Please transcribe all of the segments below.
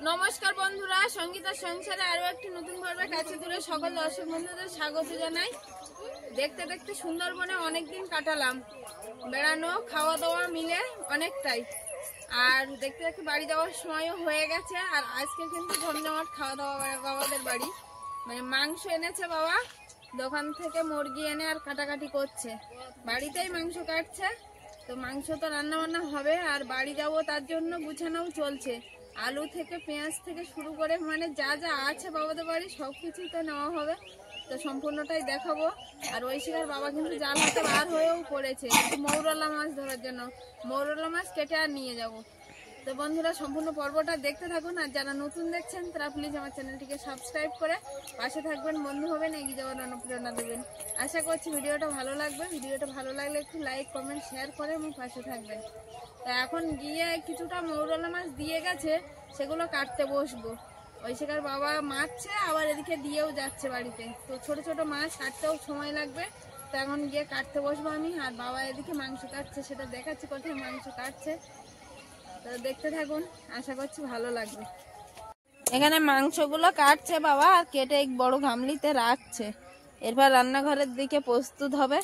নমস্কার বন্ধুরা, সঙ্গীতার সংসারে আরো একটি নতুন পর্বে কাছে দূরে সকল দর্শক বন্ধুদের স্বাগত জানাই। দেখতে দেখতে সুন্দরবনে অনেকদিন কাটালাম, বেড়ানো খাওয়া দাওয়া মিলে অনেকটাই। আর দেখতে দেখতে বাড়ি যাওয়ার সময়ও হয়ে গেছে। আর আজকে কিন্তু জমজমাট খাওয়া দাওয়া বাবাদের বাড়ি, মানে মাংস এনেছে বাবা দোকান থেকে, মুরগি এনে আর কাটাকাটি করছে, বাড়িতেই মাংস কাটছে। তো মাংস তো রান্না বান্না হবে, আর বাড়ি যাবো তার জন্য গুছানোও চলছে। আলু থেকে পেঁয়াজ থেকে শুরু করে মানে যা যা আছে বাবাদের বাড়ি সব কিছুই তো নেওয়া হবে। তো সম্পূর্ণটাই দেখাবো। আর ঐশিকার বাবা কিন্তু জাল হাতে বার হয়েও পড়েছে মৌরলা মাছ ধরার জন্য। মৌরলা মাছ কেটে আর নিয়ে যাব। তো বন্ধুরা সম্পূর্ণ পর্বটা দেখতে থাকুন। আর যারা নতুন দেখছেন তারা প্লিজ আমার চ্যানেলটিকে সাবস্ক্রাইব করে পাশে থাকবেন, বন্ধু হবেন, এগিয়ে যাওয়ার অনুপ্রেরণা দেবেন। আশা করছি ভিডিওটা ভালো লাগবে। ভিডিওটা ভালো লাগলে একটু লাইক কমেন্ট শেয়ার করে এবং পাশে থাকবেন। তা এখন গিয়ে কিছুটা মৌরলা মাছ দিয়ে গেছে, সেগুলো কাটতে বসবো। ঐশিকার বাবা মারছে, আবার এদিকে দিয়েও যাচ্ছে বাড়িতে। তো ছোট ছোট মাছ কাটতেও সময় লাগবে। তো এখন গিয়ে কাটতে বসবো আমি। আর বাবা এদিকে মাংস কাটছে, সেটা দেখাচ্ছি কোথায় মাংস কাটছে। তো দেখতে থাকুন, আশা করছি ভালো লাগবে। এখানে মাংসগুলো কাটছে বাবা, আর কেটে এক বড় গামলিতে রাখছে। এরপর রান্নাঘরের দিকে প্রস্তুত হবে।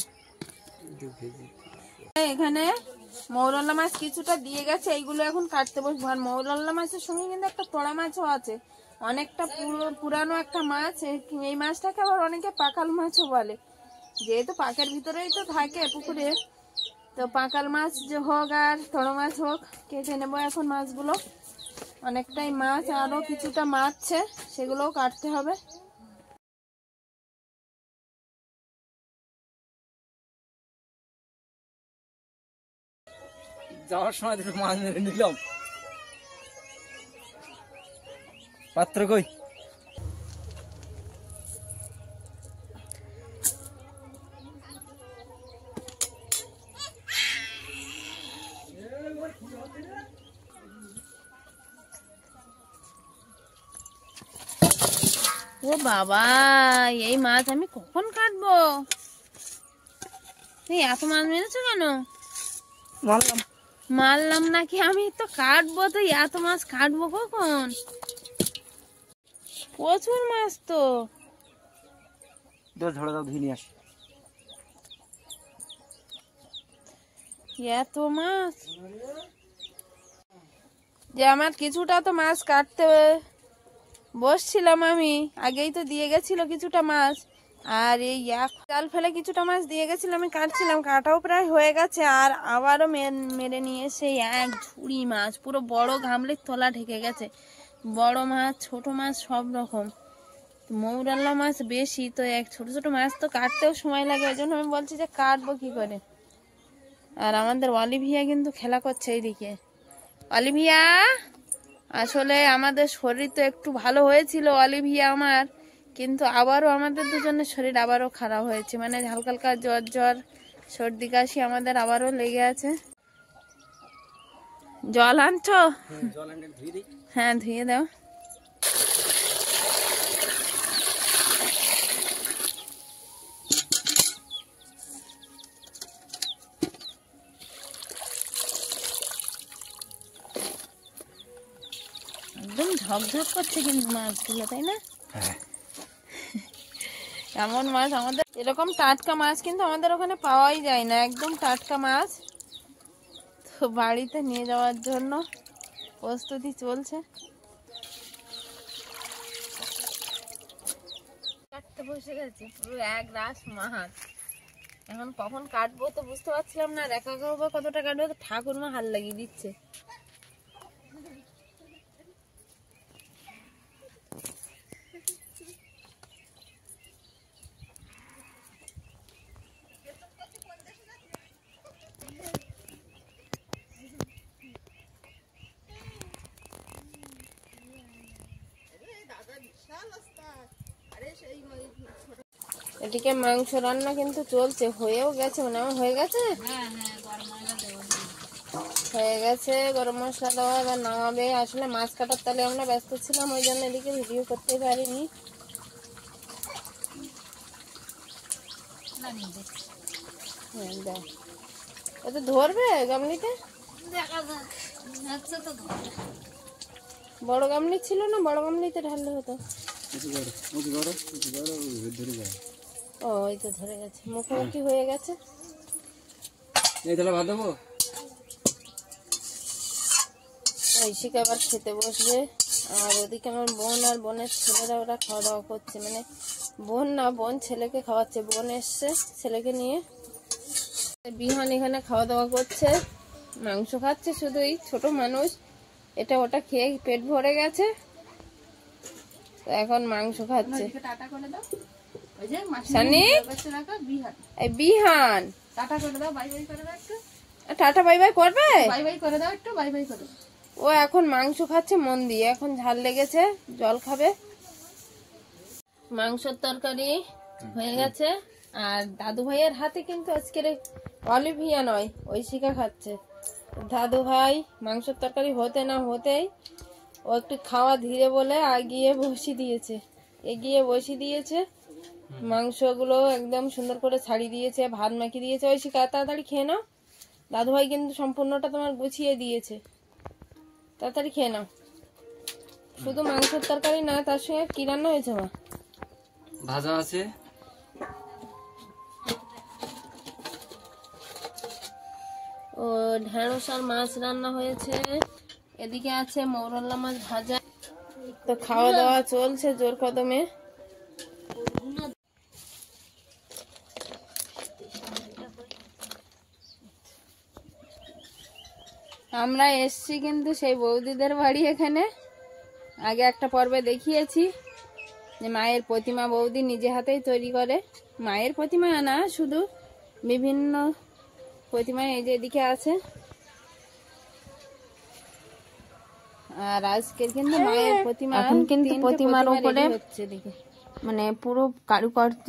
এখানে মৌরলা মাছ কিছুটা দিয়ে গেছে, এইগুলো এখন কাটতে বসবো। আর মৌরলা মাছের সঙ্গে কিন্তু একটা পোড়া মাছও আছে, অনেকটা পুরানো একটা মাছ। এই মাছটাকে আবার অনেকে পাকাল মাছও বলে, যেহেতু পাকের ভিতরেই তো থাকে পুকুরে। তো পাকাল মাছ যে হোক আর তোড়ো মাছ হোক, কেটে নেবো এখন মাছগুলো। অনেকটাই মাছ, আরো কিছুটা মাছছে, সেগুলোও কাটতে হবে। যাওয়ার সময় দুটো মাছ মেরে নিলাম। পাত্র কই? ও বাবা, এই মাছ আমি কখন কাটবো? এত মাছ মেরেছো কেন? মারলাম নাকি, আমি তো কাটবো। তো এত মাছ কাটবো কখন? প্রচুর মাছ তো। ঝড়ে দাও, ধুয়ে নিয়ে আসি। এত মাছ যে আমার কিছুটা তো মাছ কাটতে বসছিলাম আমি, আগেই তো দিয়ে গেছিল কিছুটা মাছ। আর এই এক জাল ফেলে কিছুটা মাছ দিয়ে গেছিল, আমি কাটছিলাম, কাটাও প্রায় হয়ে গেছে। আর আবারও মেরে নিয়ে এসে এক ঝুড়ি মাছ, পুরো বড় গামলির তলা ঢেকে গেছে। বড় মাছ ছোট মাছ সব রকম। মৌরলা মাছ বেশি, তো এক ছোট ছোট মাছ তো কাটতেও সময় লাগে, ওই জন্য আমি বলছি যে কাটবো কি করে। আর আমাদের অলিভিয়া কিন্তু খেলা করছে এইদিকে। অলিভিয়া, আসলে আমাদের শরীর তো একটু ভালো হয়েছিল অলিভিয়া আমার, কিন্তু আবারও আমাদের দুজনের শরীর আবারও খারাপ হয়েছে, মানে হালকা হালকা জ্বর জ্বর সর্দি কাশি আমাদের আবারও লেগে আছে। জল আনছো? হ্যাঁ ধুয়ে দাও। একদম ঝকঝক করছে কিন্তু মাছগুলো, তাই না? এমন মাছ আমাদের, এরকম টাটকা মাছ কিন্তু আমাদের ওখানে পাওয়াই যায় না, একদম টাটকা মাছ। তো বাড়িতে নিয়ে যাওয়ার জন্য প্রস্তুতি চলছে। কাটতে বসে গেছে পুরো এক রাস মাছ। এখন কখন কাটবো তো বুঝতে পারছিলাম না, দেখা করবো কতটা কাটবো। তো ঠাকুরমা হাল লাগিয়ে দিচ্ছে। এদিকে মাংস রান্না কিন্তু চলছে, হয়েও গেছে, মানে আমার হয়ে গেছে, হয়ে গেছে গরম মশলা দেওয়া, এবার নামাবে। আসলে মাছ কাটার তালে আমরা ব্যস্ত ছিলাম, ওই জন্য এদিকে ভিডিও করতে পারিনি। হ্যাঁ, দাও। ওতে ধরবে গামলিতে? বড় গামলি ছিল না, বড় গামলিতে ঢাললে হতো। ও এই তো ধরে গেছে, মুখোমুখি হয়ে গেছে। ভাত দেবো। ঐশিকা আবার খেতে বসবে, আর ওদিকে আমার বোন আর বোনের ছেলেরা ওরা খাওয়া দাওয়া করছে। মানে বোন না, বোন ছেলেকে খাওয়াচ্ছে। বোন এসছে ছেলেকে নিয়ে। বিহান এখানে খাওয়া দাওয়া করছে, মাংস খাচ্ছে শুধুই। ছোট মানুষ, এটা ওটা খেয়ে পেট ভরে গেছে, তো এখন মাংস খাচ্ছে। সানি, এই বিহান টাটা করে দাও, বাই বাই করে দাও একটু। টাটা বাই বাই করবে? বাই বাই করে দাও একটু, বাই বাই করো। ও এখন মাংস খাচ্ছে মন দিয়ে, এখন ঝাল লেগেছে, জল খাবে। মাংসের তরকারি হয়ে গেছে, আর দাদু ভাইয়ের হাতে কিন্তু আজকের অলিভিয়া নয়, ঐশিকা খাচ্ছে। দাদু ভাই মাংসের তরকারি হতে না হতেই ও একটু খাওয়া ধীরে বলে এগিয়ে বসিয়ে দিয়েছে। মাংসগুলো একদম সুন্দর করে ছাড়িয়ে দিয়েছে, ভাত মাখিয়ে দিয়েছে। ঐশিকা তাড়াতাড়ি খেয়ে নাও, দাদু ভাই কিন্তু সম্পূর্ণটা তোমার গুছিয়ে দিয়েছে, তাড়াতাড়ি খেয়ে নাও। শুধু মাংসের তরকারি না, তার সঙ্গে কি রান্না হয়েছে মা? ভাজা আছে, ও ঢেঁড়স আর মাছ রান্না হয়েছে। এদিকে আছে মৌরলা মাছ ভাজা। তো খাওয়া দাওয়া চলছে জোর কদমে। আমরা এসছি কিন্তু সেই বৌদিদের বাড়ি। এখানে আগে একটা পর্বে দেখিয়েছি যে মায়ের প্রতিমা বৌদি নিজে হাতেই তৈরি করে। মায়ের প্রতিমা না, শুধু বিভিন্ন প্রতিমা এই যে এদিকে আছে। আর আজকের কিন্তু মায়ের প্রতিমা, এখন কিন্তু প্রতিমার উপরে হচ্ছে দেখে, মানে পুরো কারুকার্য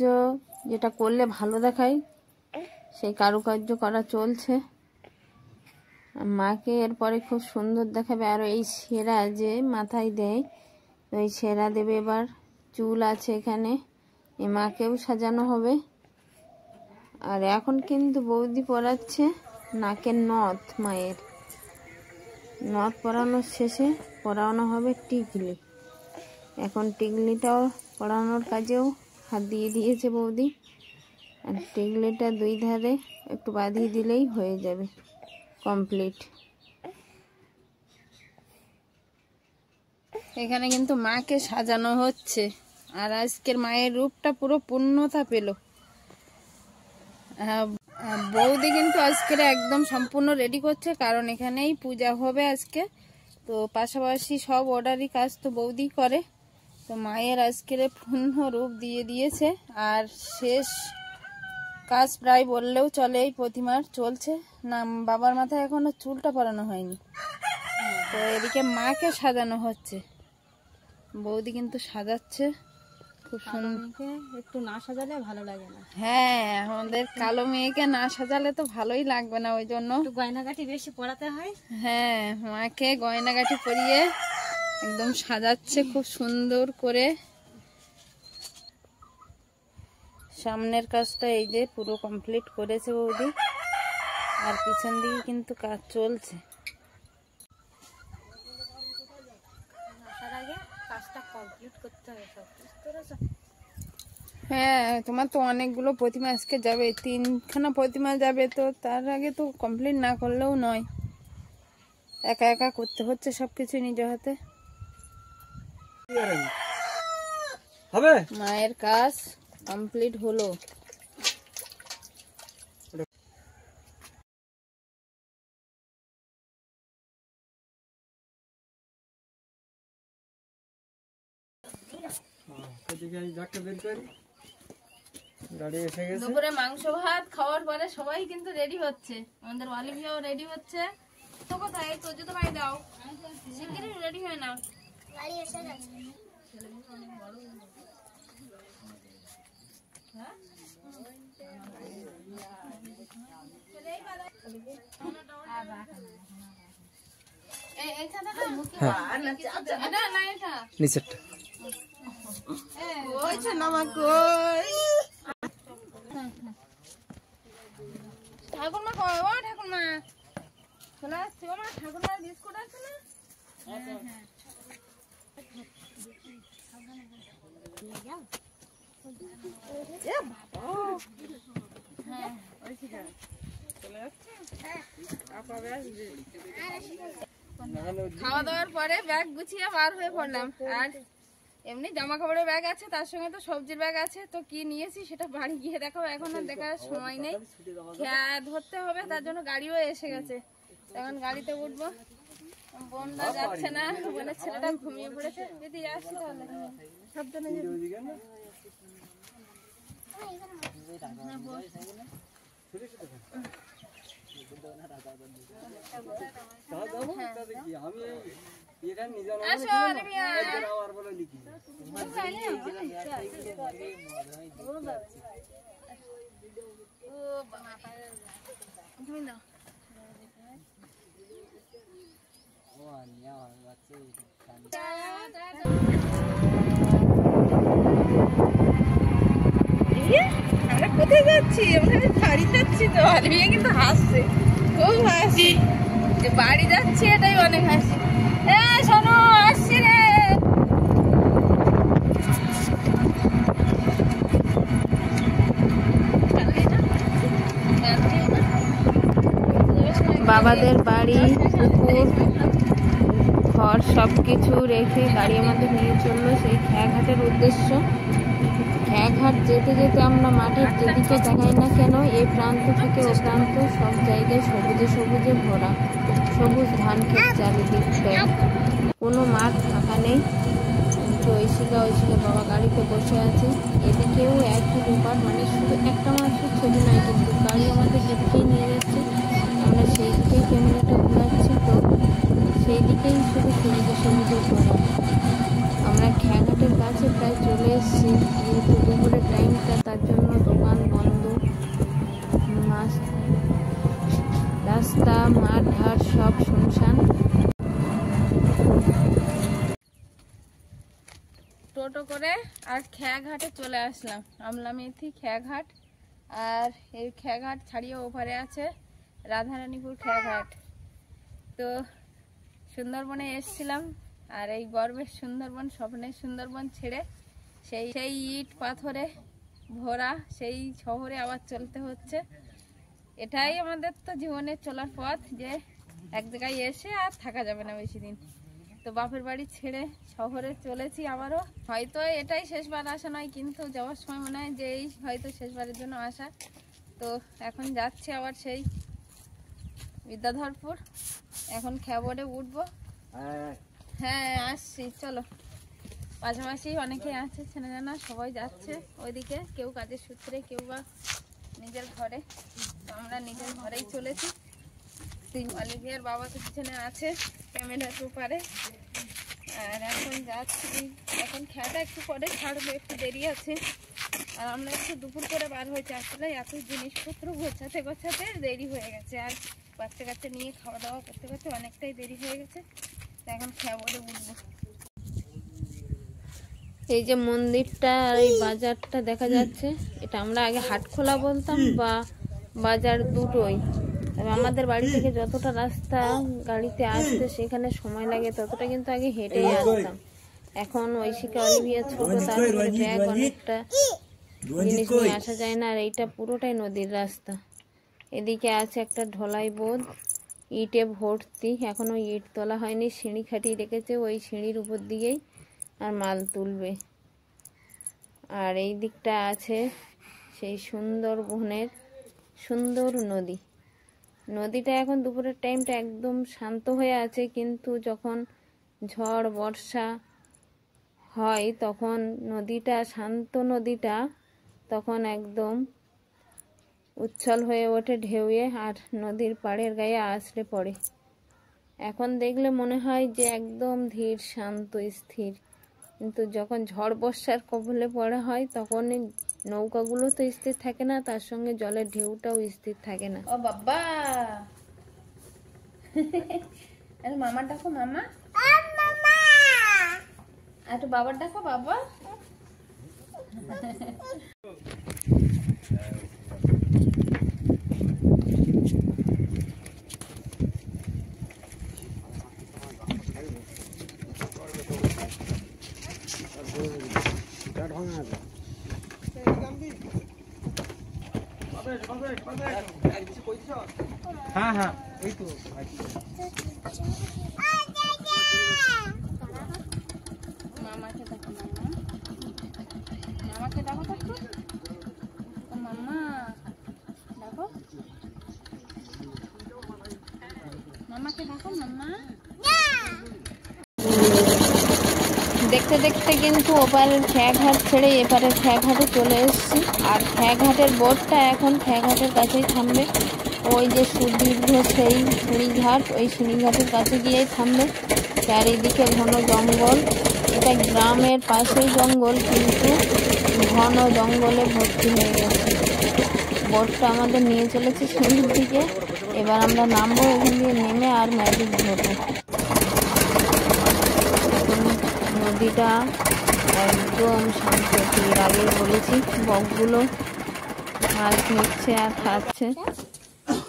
যেটা করলে ভালো দেখায় সেই কারুকার্য করা চলছে। মাকে এরপরে খুব সুন্দর দেখাবে। আর এই সেরা যে মাথায় দেয়, ওই সেরা দেবে। এবার চুল আছে এখানে, এই মাকেও সাজানো হবে। আর এখন কিন্তু বৌদি পরাচ্ছে নাকের নথ। মায়ের নথ পরানোর শেষে পরানো হবে টিকলি। এখন টিকলিটাও পরানোর কাজেও হাত দিয়ে দিয়েছে বৌদি। আর টিকলিটা দুই ধারে একটু বাঁধিয়ে দিলেই হয়ে যাবে কমপ্লিট। এখানে কিন্তু মাকে সাজানো হচ্ছে, আর আজকের মায়ের রূপটা পুরো পূর্ণতা পেল। বৌদি কিন্তু আজকের একদম সম্পূর্ণ রেডি করছে, কারণ এখানেই পূজা হবে আজকে। তো পাশাপাশি সব অর্ডারি কাজ তো বৌদি করে। তো মায়ের আজকের পূর্ণ রূপ দিয়ে দিয়েছে। আর শেষ কাজ প্রায় বললেও চলে এই প্রতিমার, চলছে না। বাবার মাথায় এখনো চুলটা পরানো হয়নি, তো এদিকে মাকে সাজানো হচ্ছে। বৌদি কিন্তু সাজাচ্ছে খুব সুন্দর। একটু না সাজালে ভালো লাগে না। হ্যাঁ, আমাদের কালো মেয়েকে না সাজালে তো ভালোই লাগবে না, ওই জন্য একটু গয়নাগাটি বেশি পরাতে হয়। হ্যাঁ, মাকে গয়নাগাটি পরিয়ে একদম সাজাচ্ছে খুব সুন্দর করে। সামনের কাজটা এই যে পুরো কমপ্লিট করেছে বৌদি, আর পিছন দিকে কিন্তু কাজ চলছে। আসার আগে কাজটা কমপ্লিট করতে হবে সব। হ্যাঁ, তোমার তো অনেকগুলো প্রতিমা আজকে যাবে, 3খানা প্রতিমা যাবে, তো তার আগে তো কমপ্লিট না করলেও নয়। একা একা করতে হচ্ছে সবকিছু নিজে হাতে। হবে মায়ের কাজ কমপ্লিট হলো। দুপুরে মাংস ভাত খাওয়ার পরে সবাই কিন্তু রেডি হচ্ছে। আমাদের অলিভিয়াও রেডি হচ্ছে। তো কোথায় তো জুতো পাই দাও, শিগগিরই রেডি হয়ে নাও। গাড়ি এসে গেছে। নিচেরটা ওই নামা কই ঠাকুরমা কয় ও ঠাকুরমা চলে আসছি ও মা ঠাকুরমার বিস্কুট আছে না খাওয়া দাওয়ার পরে ব্যাগ গুছিয়ে বার হয়ে পড়লাম আর এমনি জামা কাপড়ের ব্যাগ আছে তার সঙ্গে তো সবজির ব্যাগ আছে তো কি নিয়েছি সেটা বাড়ি গিয়ে দেখাবো এখন আর দেখার সময় নেই ধরতে হবে তার জন্য গাড়িও এসে গেছে এখন গাড়িতে উঠবো বোনটা যাচ্ছে না বোনের ছেলেটা ঘুমিয়ে পড়েছে দিদি আসছি তাহলে সাবধানে আমরা কোথায় যাচ্ছি আমরা বাড়ি যাচ্ছি তো আলমিয়া কিন্তু হাসছে খুব হাসি যে বাড়ি যাচ্ছি এটাই অনেক হাসি শোনো আসছি রে বাবাদের বাড়ি পুকুর ঘর সবকিছু রেখে গাড়ি আমাদের নিয়ে চললো সেই খেয়াঘাটের উদ্দেশ্য খেয়াঘাট যেতে যেতে আমরা মাঠের যেদিকে দেখাই না কেন এই প্রান্ত থেকে ও প্রান্ত সব জায়গায় সবুজে সবুজে ভরা সবুজ ধান ক্ষেত চারিদিকটা কোনো মাঠ ফাঁকা নেই ঐশিকা বাবা গাড়িতে বসে আছে এদিকেও একই ব্যাপার মানে শুধু একটা মাত্র ছবি নয় কিন্তু গাড়ি আমাদের যেদিকেই নিয়ে যাচ্ছে আমরা সেই দিকেই ক্যামেরাটা ঘোরাচ্ছি তো সেই দিকেই শুধু সবুজে সবুজে ভরা আমরা খেয়াঘাটের কাছে প্রায় চলে এসেছি যেহেতু দুপুরের টাইমটা তার জন্য দোকান বন্ধ মাছ রাস্তা মাঠ ঘাট সব শুনশান টোটো করে আর খেয়াঘাটে চলে আসলাম আমলামেথি খেয়াঘাট আর এই খেয়াঘাট ছাড়িয়ে ওপারে আছে রাধারানীপুর খেয়াঘাট তো সুন্দরবনে এসেছিলাম আর এই গর্বের সুন্দরবন স্বপ্নের সুন্দরবন ছেড়ে সেই ইট পাথরে ভরা সেই শহরে আবার চলতে হচ্ছে এটাই আমাদের তো জীবনের চলার পথ যে এক জায়গায় এসে আর থাকা যাবে না বেশি দিন তো বাপের বাড়ি ছেড়ে শহরে চলেছি আবারও হয়তো এটাই শেষবার আসা নয় কিন্তু যাওয়ার সময় মনে হয় যে এই হয়তো শেষবারের জন্য আসা তো এখন যাচ্ছি আবার সেই বিদ্যাধরপুর এখন খেয়াবোর্ডে উঠবো হ্যাঁ আসছি চলো পাশাপাশি অনেকে আছে চেনা জানা সবাই যাচ্ছে ওইদিকে কেউ কাজের সূত্রে কেউ বা নিজের ঘরে তো আমরা নিজের ঘরেই চলেছি অলিভিয়ার বাবা তো পিছনে আছে ক্যামেরার উপরে আর এখন যাচ্ছি এখন খেয়াটা একটু পরে ছাড়বো একটু দেরি আছে আর আমরা একটু দুপুর করে বার হয়েছি আসলে এত জিনিসপত্র গোছাতে গোছাতে দেরি হয়ে গেছে আর বাচ্চা কাচ্চা নিয়ে খাওয়া দাওয়া করতে করতে অনেকটাই দেরি হয়ে গেছে এখন খেয়াবোর্ডে উঠবো এই যে মন্দিরটা আর এই বাজারটা দেখা যাচ্ছে এটা আমরা আগে হাটখোলা বলতাম বা বাজার দুটোই তবে আমাদের বাড়ি থেকে যতটা রাস্তা গাড়িতে আসতে সেখানে সময় লাগে ততটা কিন্তু আগে হেঁটেই আসতাম এখন ঐশিকা অলিভিয়া ছোট তারপরে ব্যাগ অনেকটা জিনিস নিয়ে আসা যায় না আর এইটা পুরোটাই নদীর রাস্তা এদিকে আছে একটা ঢলাই বোধ ইটে ভর্তি এখনো ইট তোলা হয়নি সিঁড়ি খাটিয়ে রেখেছে ওই সিঁড়ির উপর দিয়েই আর মাল তুলবে আর এই দিকটা আছে সেই সুন্দরবনের সুন্দর নদী নদীটা এখন দুপুরের টাইমটা একদম শান্ত হয়ে আছে কিন্তু যখন ঝড় বর্ষা হয় তখন নদীটা শান্ত নদীটা তখন একদম উচ্ছল হয়ে ওঠে ঢেউয়ে আর নদীর পাড়ের গায়ে আছড়ে পড়ে এখন দেখলে মনে হয় যে একদম ধীর শান্ত স্থির কিন্তু যখন ঝড় বর্ষার কবলে পড়া হয় তখন নৌকাগুলো তো স্থির থাকে না তার সঙ্গে জলের ঢেউটাও স্থির থাকে না ও বাবা মামা ডাকো মামা একটু বাবার ডাকো বাবা হ্যাঁ হ্যাঁ এই তো মামাকে দেখো, মামাকে দেখো তো একটু। ও মাম্মা দেখো, মামাকে দেখো মাম্মা। দেখতে দেখতে কিন্তু ওপারের খেয়াঘাট ছেড়ে এপারের খেয়াঘাটে চলে এসেছি। আর খেয়াঘাটের বোটটা এখন খেয়াঘাটের কাছেই থামবে। ওই যে সুদীর্ঘ সেই সিঁড়িঘাট, ওই সিঁড়িঘাটের কাছে গিয়েই থামবে। চারিদিকে ঘন জঙ্গল, এটা গ্রামের পাশেই জঙ্গল, কিন্তু ঘন জঙ্গলে ভর্তি হয়ে গেছে। বোটটা আমাদের নিয়ে চলেছে সিঁড়ির দিকে। এবার আমরা নামবো এখান দিয়ে, নেমে আর ম্যাজিক ধরবো। নদীটা একদম শান্ত, এর আগেই বলেছি। বকগুলো মাছ নিচ্ছে আর খাচ্ছে।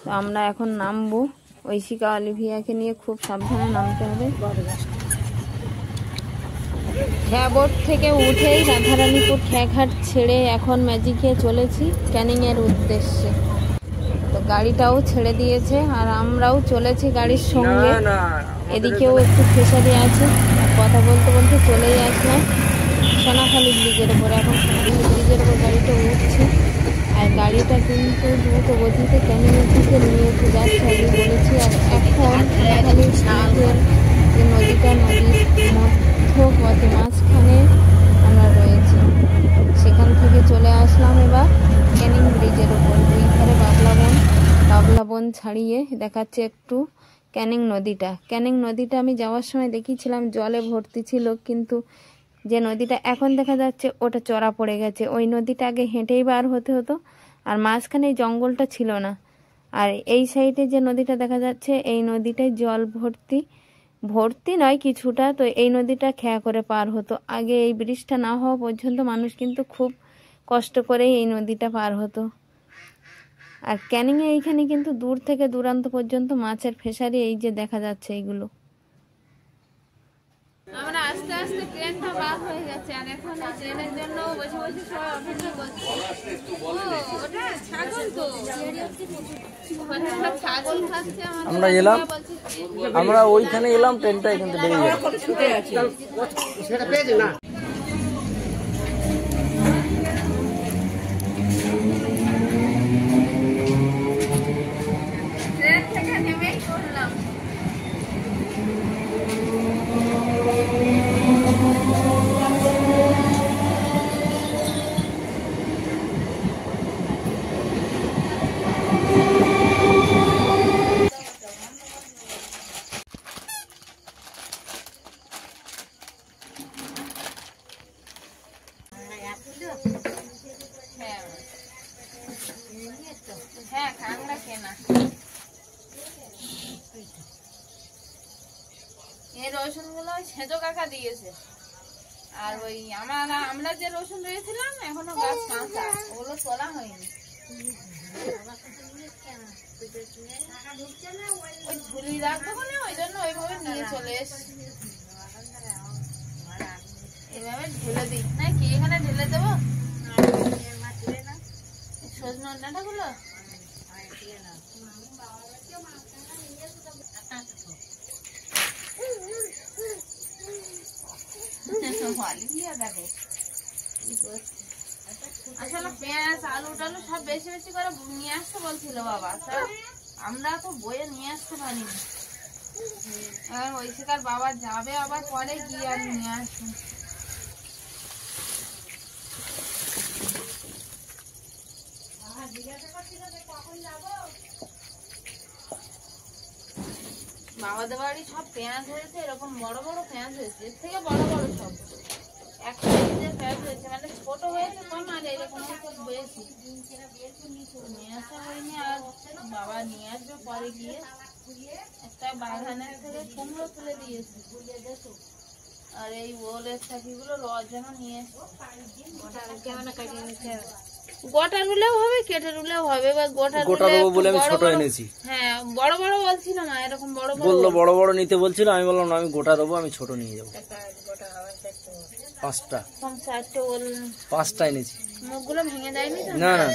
তো আমরা এখন নামবো। ঐশিকা অলিভিয়াকে নিয়ে খুব সাবধানে নামতে হবে। খেয়াবোট থেকে উঠেই রাধারানীপুর খেয়াঘাট ছেড়ে এখন ম্যাজিকে চলেছি ক্যানিংয়ের উদ্দেশ্যে। তো গাড়িটাও ছেড়ে দিয়েছে আর আমরাও চলেছি গাড়ির সঙ্গে। এদিকেও একটু ফিশারি আছে, কথা বলতে বলতে চলেই আসলাম সোনাখালী ব্রিজের উপরে। এখন সোনাখালী ব্রিজের উপর গাড়িটা উঠছে, আর গাড়িটা কিন্তু দ্রুত গতিতে ক্যানিংয়ের দিকে নিয়ে যাচ্ছে, আগে বলেছি। আর এখন সোনাখালী ব্রিজের যে নদীটা, নদীর মধ্যপথে মাঝখানে আমরা রয়েছি। সেখান থেকে চলে আসলাম এবার ক্যানিং ব্রিজের উপর। দুই ধারে বাবলা বন ছাড়িয়ে দেখাচ্ছে একটু ক্যানিং নদীটা। ক্যানিং নদীটা আমি যাওয়ার সময় দেখিয়েছিলাম জলে ভর্তি ছিল, কিন্তু যে নদীটা এখন দেখা যাচ্ছে ওটা চড়া পড়ে গেছে। ওই নদীটা আগে হেঁটেই বার হতে হতো, আর মাঝখানে এই জঙ্গলটা ছিল না। আর এই সাইডে যে নদীটা দেখা যাচ্ছে, এই নদীটায় জল ভর্তি নয় কিছুটা। তো এই নদীটা খেয়া করে পার হতো আগে। এই ব্রিজটা না হওয়া পর্যন্ত মানুষ কিন্তু খুব কষ্ট করেই এই নদীটা পার হতো। আর ক্যানিংয়ে এইখানে কিন্তু দূর থেকে দূরান্ত পর্যন্ত মাছের ফিশারি এই যে দেখা যাচ্ছে এইগুলো। আমরা আস্তে আস্তে ট্রেনটা পার হয়ে গেছে, আর এখন এই ট্রেনের জন্য বসে বসে সবাই অপেক্ষা করছে। ওটা ছাগল তো, ছাগল খাচ্ছে। আমরা এলাম, আমরা ওইখানে এলাম, ট্রেনটা এখান থেকে বেরিয়ে গেল। ট্রেন থেকে নেমেই করলাম। হ্যাঁ কাঁকড়া কেনা। এই রসুন গুলো সেজো কাকা দিয়েছে। আর ওই আমরা যে রসুন রয়েছিলাম এখনো গাছ কাঁচা, ওগুলো তোলা হয়নি। ওই ঝুলি রাখবো বলে ওই জন্য ওইভাবে নিয়ে চলে এসছি। এইভাবে ঢেলে দিই না কি, এখানে ঢেলে দেবো সজনে ডাঁটা গুলো। আসলে পেঁয়াজ আলু টালু সব বেশি বেশি করে নিয়ে আসতে বলছিল বাবা, আমরা তো বয়ে নিয়ে আসতে পারিনি। এবার ওই শিকার বাবা যাবে আবার পরে গিয়ে আর নিয়ে আসবে। বাবাদের বাড়ি সব পেঁয়াজ হয়েছে, এরকম বড় বড় পেঁয়াজ হয়েছে, এর থেকে বড় বড় সব একটা পেঁয়াজ হয়েছে, মানে ছোট হয়েছে কম, আর এরকম বেশি নিয়ে আসা হয়নি। আর বাবা নিয়ে আসবে পরে গিয়ে। একটা বাগানের থেকে কুমড়ো তুলে দিয়েছে, আর এই ওলের চাকিগুলো যেন নিয়ে গোটা রুলেও হবে, কেটে রুলেও হবে। বা গোটা বলে আমি ছোট এনেছি। হ্যাঁ বড় বড় বলছিল না, এরকম বড় বললো বড় বড় নিতে বলছিল, আমি বললাম না আমি গোটা দেবো, আমি ছোট নিয়ে যাবো। পাঁচটা এনেছি। মুখগুলো ভেঙে দেয়নি তো? না না।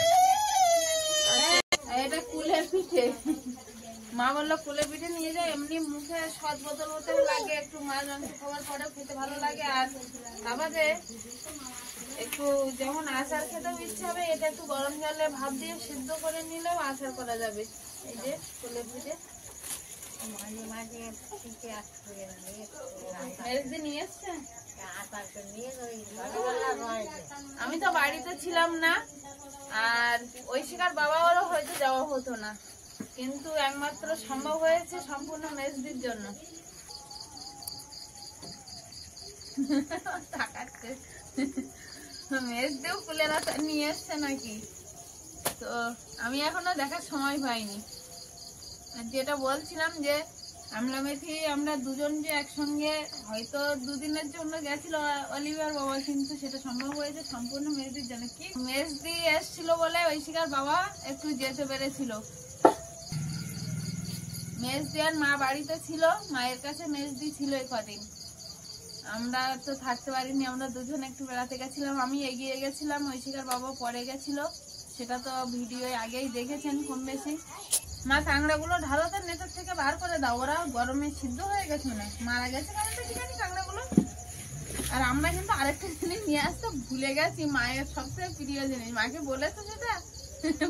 আর আর এটা কুলের পিঠে। মা বললো কুলের পিঠে নিয়ে যায়, এমনি মুখে সদ বদল হতে লাগে, একটু মাছ মাংস খাবার পরে খেতে ভালো লাগে। আর তারপরে একটু যখন আচার খেতেও ইচ্ছে হবে, এটা একটু গরম জলে ভাপ দিয়ে সিদ্ধ করে নিলেও আচার করা যাবে। এই যে কুলের পিঠে মাঝে মাঝে পিঠে আসতে মেজদি নিয়ে এসছে। নিয়ে আমি তো বাড়িতে ছিলাম না, আর ঐশিকার বাবা ওরও হয়তো যাওয়া হতো না, কিন্তু একমাত্র সম্ভব হয়েছে সম্পূর্ণ মেজদির জন্য। মেজদিও কুলের আচার নিয়ে এসছে নাকি, তো আমি এখনো দেখার সময় পাইনি। যেটা বলছিলাম যে আমলা মেথি আমরা দুজন যে একসঙ্গে হয়তো দুদিনের জন্য গেছিল অলিভিয়ার বাবা, কিন্তু সেটা সম্ভব হয়েছে সম্পূর্ণ মেজদির জন্য। কি মেজদি এসছিল বলে ঐশিকার বাবা একটু যেতে পেরেছিল। মেজদি আর মা বাড়িতে ছিল, মায়ের কাছে মেজদি ছিল এই কদিন। আমরা তো থাকতে পারিনি, আমরা দুজন একটু বেড়াতে গেছিলাম। আমি এগিয়ে গেছিলাম, ঐশিকার বাবা পরে গেছিল, সেটা তো ভিডিও আগেই দেখেছেন কম বেশি। মা কাঁকড়াগুলো ঢালো তো নেটের থেকে বার করে দাও, ওরা গরমে সিদ্ধ হয়ে গেছে না, মারা গেছে কারণটা কি জানি কাঁকড়াগুলো। আর আমরা কিন্তু আরেকটা জিনিস নিয়ে আসতে ভুলে গেছি, মায়ের সবচেয়ে প্রিয় জিনিস। মাকে বলেছে সেটা,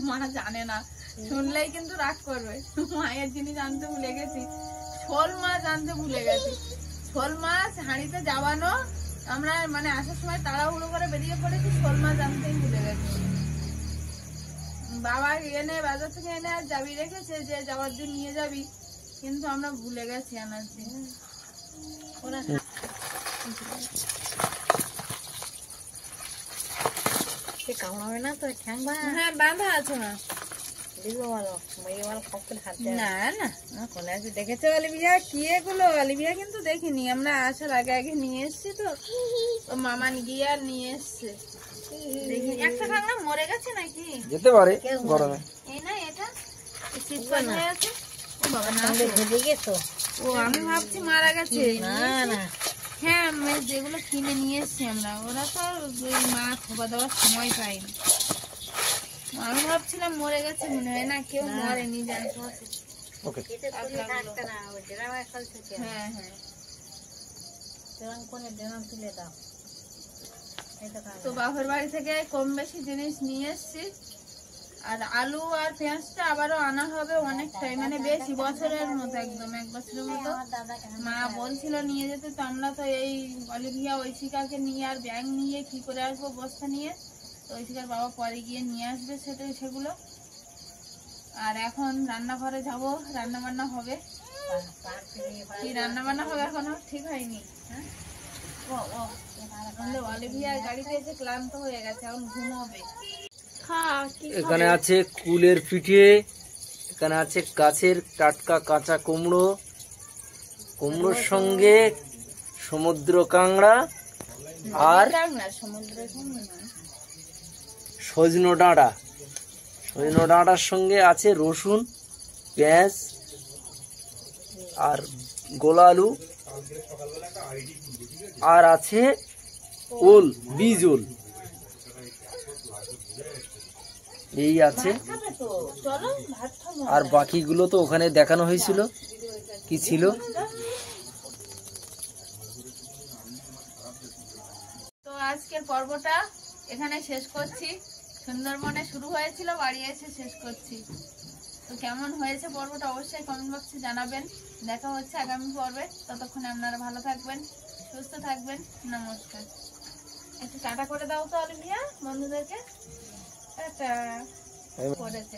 মা জানে না, শুনলেই কিন্তু রাগ করবে। মায়ের জিনিস আনতে ভুলে গেছি, শোল মাছ আনতে ভুলে গেছি। শোল মাছ হাঁড়িতে যাওয়ানো, আমরা মানে আসার সময় তাড়াহুড়ো করে বেরিয়ে পড়েছি, শোল মাছ আনতেই ভুলে গেছি। বাবা এনে বাজার থেকে এনে আর যাবি রেখেছে যে যাওয়ার দিন নিয়ে যাবি, কিন্তু আমরা ভুলে গেছি আনার দিন। ওরা কামড়াবে না তো ঠ্যাং বাঁধা? হ্যাঁ বাঁধা আছে না। দেখবো ভালো মেয়ে ভালো খপ করে হাত না না কোলে আছে দেখেছে অলিভিয়া, কি এগুলো অলিভিয়া কিন্তু দেখিনি, আমরা আসার আগে আগে নিয়ে এসছি তো, ও মামান গিয়ে আর নিয়ে এসছে। দেখি একটা কাঁকড়া মরে গেছে নাকি, যেতে পারে গরমে। এই না এটা শীতকাল হয়ে আছে। ও বাবা না, ভেজে গেছো? ও আমি ভাবছি মারা গেছে। না না, হ্যাঁ যেগুলো কিনে নিয়ে এসছি আমরা, ওরা তো ওই মা খোপা দেওয়ার সময় পাইনি। আমি ভাবছিলাম মরে গেছে মনে হয়, না কেউ মরেনি জানতো। ওকে, হ্যাঁ হ্যাঁ, তুলে দাও। তো বাপের বাড়ি থেকে কম বেশি জিনিস নিয়ে এসছি। আর আলু আর পেঁয়াজটা আবারও আনা হবে অনেকটাই, মানে বেশি বছরের মতো, একদম 1 বছরের মতো। মা বলছিল নিয়ে যেতে, তো আমরা তো এই অলিভিয়া ঐশিকাকে নিয়ে আর ব্যাগ নিয়ে কি করে আসবো বস্তা নিয়ে, তো ঐশিকার বাবা পরে গিয়ে নিয়ে আসবে সেগুলো। আর এখন রান্নাঘরে যাব, রান্না বান্না হবে। কি রান্না বান্না হবে এখনো ঠিক হয়নি। হ্যাঁ অলিভিয়া গাড়িতে এসে ক্লান্ত হয়ে গেছে, এখন ঘুমোবে। এখানে আছে কুলের পিঠে, এখানে আছে গাছের টাটকা কাঁচা কুমড়ো, কুমড়োর সঙ্গে সমুদ্র কাঁকড়া আর সজনো ডাঁটা। সজনো ডাঁটার সঙ্গে আছে রসুন, পেঁয়াজ আর গোলা আলু, আর আছে ওল, বীজ ওল, এই আছে। আর বাকিগুলো তো ওখানে দেখানো হয়েছিল কি ছিল। তো আজকের পর্বটা এখানে শেষ করছি। সুন্দরবনে শুরু হয়েছিল, বাড়ি এসে শেষ করছি। তো কেমন হয়েছে পর্বটা অবশ্যই কমেন্ট বক্সে জানাবেন। দেখা হচ্ছে আগামী পর্বে, ততক্ষণে আপনারা ভালো থাকবেন, সুস্থ থাকবেন। নমস্কার। একটু টাটা করে দাও তো অলিভিয়া বন্ধুদেরকে। টাটা। করেছে